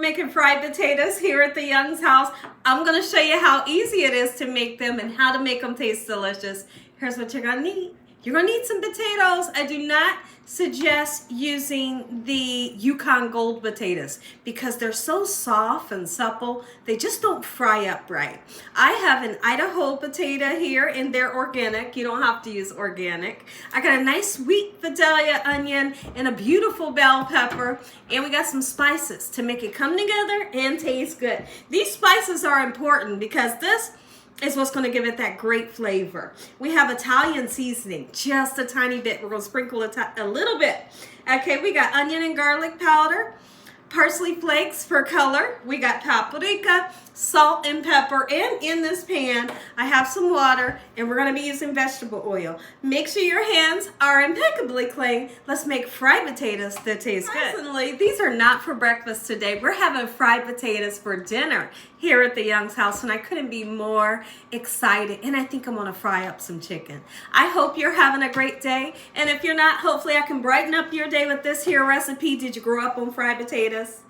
making fried potatoes here at the Young's house. I'm going to show you how easy it is to make them and how to make them taste delicious. Here's what you're going to need. You're going to need some potatoes. I do not suggest using the Yukon Gold potatoes because they're so soft and supple. They just don't fry up right. I have an Idaho potato here and they're organic. You don't have to use organic. I got a nice sweet Vidalia onion and a beautiful bell pepper, and we got some spices to make it come together and taste good. These spices are important because this is what's going to give it that great flavor. We have Italian seasoning, just a tiny bit. We're going to sprinkle a little bit. Okay, we got onion and garlic powder, parsley flakes for color. We got paprika, salt and pepper, and in this pan I have some water, and we're going to be using vegetable oil. Make sure your hands are impeccably clean. Let's make fried potatoes that taste good. Personally, these are not for breakfast today. We're having fried potatoes for dinner here at the Young's house, and I couldn't be more excited, and I think I'm going to fry up some chicken. I hope you're having a great day, and if you're not, hopefully I can brighten up your day with this here recipe. Did you grow up on fried potatoes?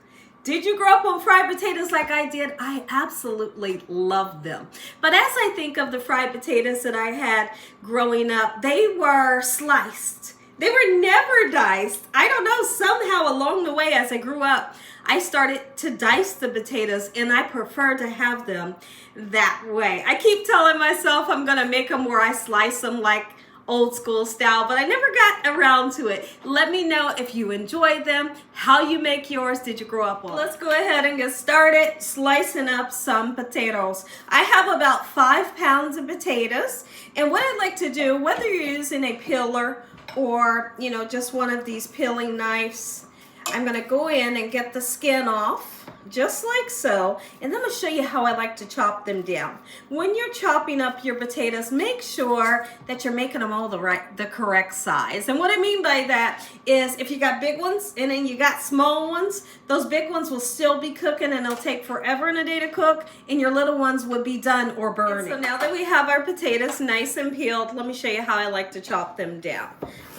Did you grow up on fried potatoes like I did? I absolutely love them. But as I think of the fried potatoes that I had growing up, they were sliced. They were never diced. I don't know, somehow along the way as I grew up, I started to dice the potatoes, and I prefer to have them that way. I keep telling myself I'm gonna make them where I slice them like old school style, but I never got around to it. Let me know if you enjoy them, how you make yours. Did you grow up on? Let's go ahead and get started slicing up some potatoes. I have about 5 pounds of potatoes, and what I'd like to do, whether you're using a peeler or just one of these peeling knives, I'm gonna go in and get the skin off, just like so, and then I'm gonna show you how I like to chop them down. When you're chopping up your potatoes, make sure that you're making them all the correct size. And what I mean by that is if you got big ones and then you got small ones, those big ones will still be cooking and it'll take forever and a day to cook, and your little ones would be done or burning. So now that we have our potatoes nice and peeled, let me show you how I like to chop them down.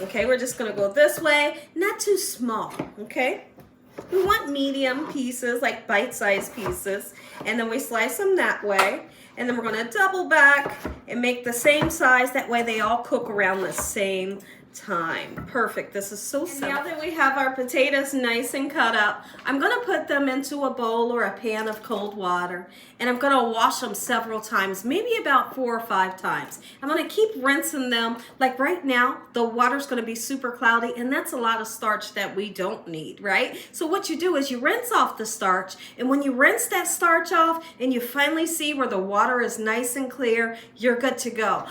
Okay, we're just gonna go this way, not too small, okay? We want medium pieces, like bite-sized pieces, and then we slice them that way, and then we're going to double back and make the same size. That way they all cook around the same time. Perfect. This is so simple. Now that we have our potatoes nice and cut up, I'm going to put them into a bowl or a pan of cold water, and I'm going to wash them several times, maybe about 4 or 5 times. I'm going to keep rinsing them. Like right now, the water's going to be super cloudy, and that's a lot of starch that we don't need, right? So what you do is you rinse off the starch, and when you rinse that starch off and you finally see where the water is nice and clear, you're good to go.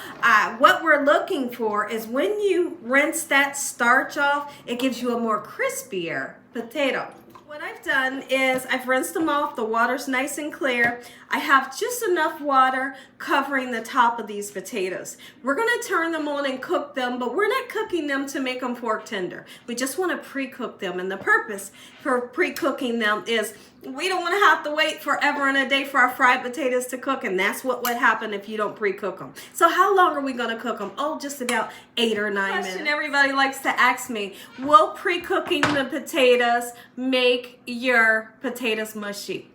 What we're looking for is when you rinse that starch off, it gives you a more crispier potato. What I've done is I've rinsed them off. The water's nice and clear. I have just enough water covering the top of these potatoes. We're going to turn them on and cook them, but we're not cooking them to make them pork tender. We just want to pre-cook them, and the purpose for pre-cooking them is we don't want to have to wait forever and a day for our fried potatoes to cook, and that's what would happen if you don't pre-cook them. So how long are we going to cook them? Oh, just about 8 or 9 minutes. Everybody likes to ask me, will pre-cooking the potatoes make your potatoes mushy?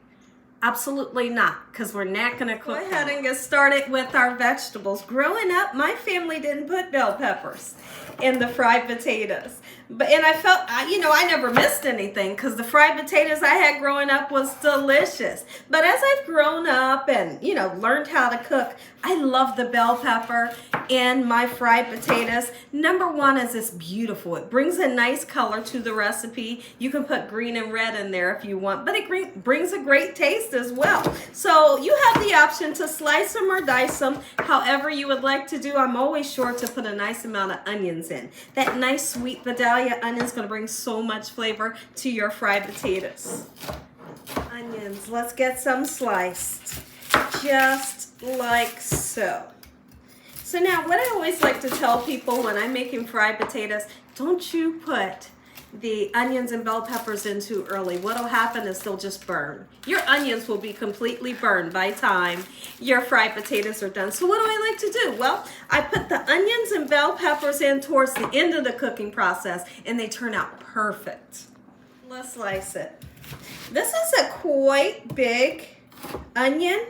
Absolutely not, because we're not going to cook them. Go ahead and get started with our vegetables. Growing up, my family didn't put bell peppers in the fried potatoes. And I felt, I never missed anything because the fried potatoes I had growing up was delicious. But as I've grown up and, learned how to cook, I love the bell pepper in my fried potatoes. Number one is it's beautiful. It brings a nice color to the recipe. You can put green and red in there if you want, but it brings a great taste as well. So you have the option to slice them or dice them, however you would like to do. I'm always sure to put a nice amount of onions in. That nice sweet Vidalia onion is going to bring so much flavor to your fried potatoes. Onions, let's get some sliced, just like so. So now what I always like to tell people when I'm making fried potatoes, don't you put the onions and bell peppers in too early. What'll happen is they'll just burn. Your onions will be completely burned by the time your fried potatoes are done. So what do I like to do? Well, I put the onions and bell peppers in towards the end of the cooking process, and they turn out perfect. Let's slice it. This is a quite big onion.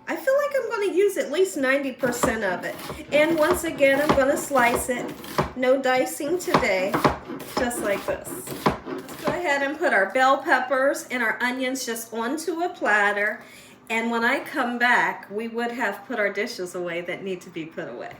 I feel like I'm going to use at least 90% of it. And once again, I'm going to slice it. No dicing today, just like this. Let's go ahead and put our bell peppers and our onions just onto a platter. And when I come back, we would have put our dishes away that need to be put away.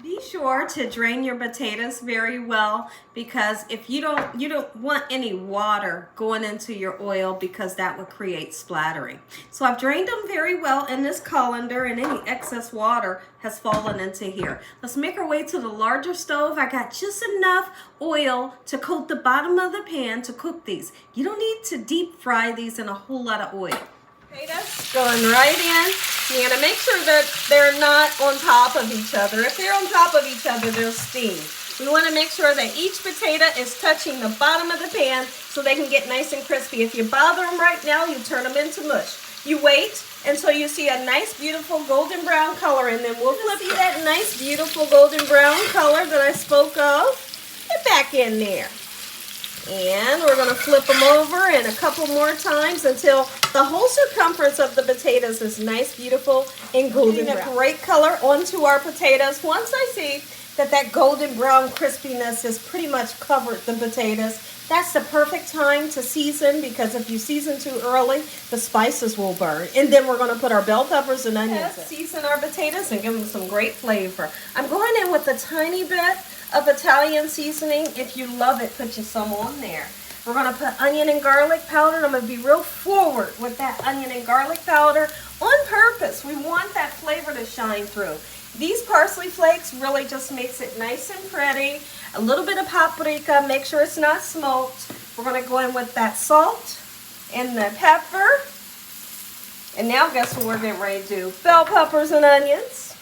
Be sure to drain your potatoes very well, because if you don't want any water going into your oil, because that would create splattering. So I've drained them very well in this colander, and any excess water has fallen into here. Let's make our way to the larger stove. I got just enough oil to coat the bottom of the pan to cook these. You don't need to deep fry these in a whole lot of oil. Potatoes going right in. You're going to make sure that they're not on top of each other. If they're on top of each other, they'll steam. We want to make sure that each potato is touching the bottom of the pan so they can get nice and crispy. If you bother them right now, you turn them into mush. You wait until you see a nice, beautiful golden brown color, and then we'll flip that nice, beautiful golden brown color that I spoke of. Get back in there. And we're going to flip them over and a couple more times until the whole circumference of the potatoes is nice, beautiful, and golden brown. A great color onto our potatoes. Once I see that that golden brown crispiness has pretty much covered the potatoes, that's the perfect time to season, because if you season too early, the spices will burn. And then we're going to put our bell peppers and onions in. Season our potatoes and give them some great flavor. I'm going in with a tiny bit of Italian seasoning. If you love it, put you some on there. We're going to put onion and garlic powder. I'm going to be real forward with that onion and garlic powder on purpose. We want that flavor to shine through. These parsley flakes really just makes it nice and pretty. A little bit of paprika, make sure it's not smoked. We're going to go in with that salt and the pepper. And now guess what we're getting ready to do? Bell peppers and onions.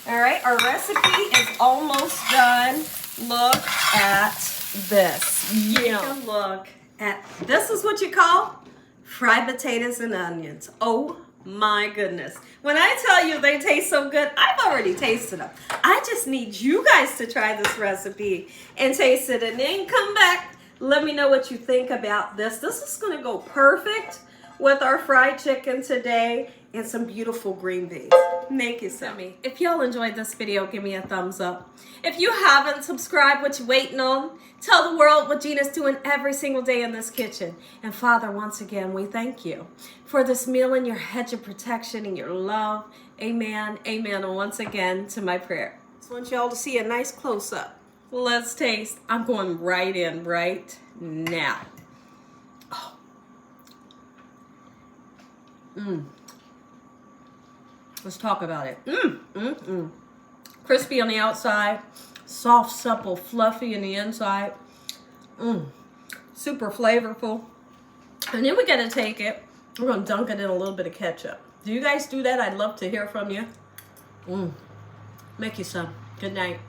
All right, our recipe is almost done. Look at this. Yeah. Take a look at, this is what you call fried potatoes and onions. Oh my goodness. When I tell you they taste so good, I've already tasted them. I just need you guys to try this recipe and taste it, and then come back. Let me know what you think about this. This is going to go perfect with our fried chicken today and some beautiful green beans. Make it some. If y'all enjoyed this video, give me a thumbs up. If you haven't subscribed, what you waiting on? Tell the world what Gina's doing every single day in this kitchen. And Father, once again, we thank you for this meal and your hedge of protection and your love. Amen, amen. And once again, to my prayer. I just want y'all to see a nice close-up. Let's taste. I'm going right in right now. Oh. Let's talk about it. Crispy on the outside, soft, supple, fluffy in the inside. Super flavorful. And then we gotta take it. We're gonna dunk it in a little bit of ketchup. Do you guys do that? I'd love to hear from you. Make you some. Good night.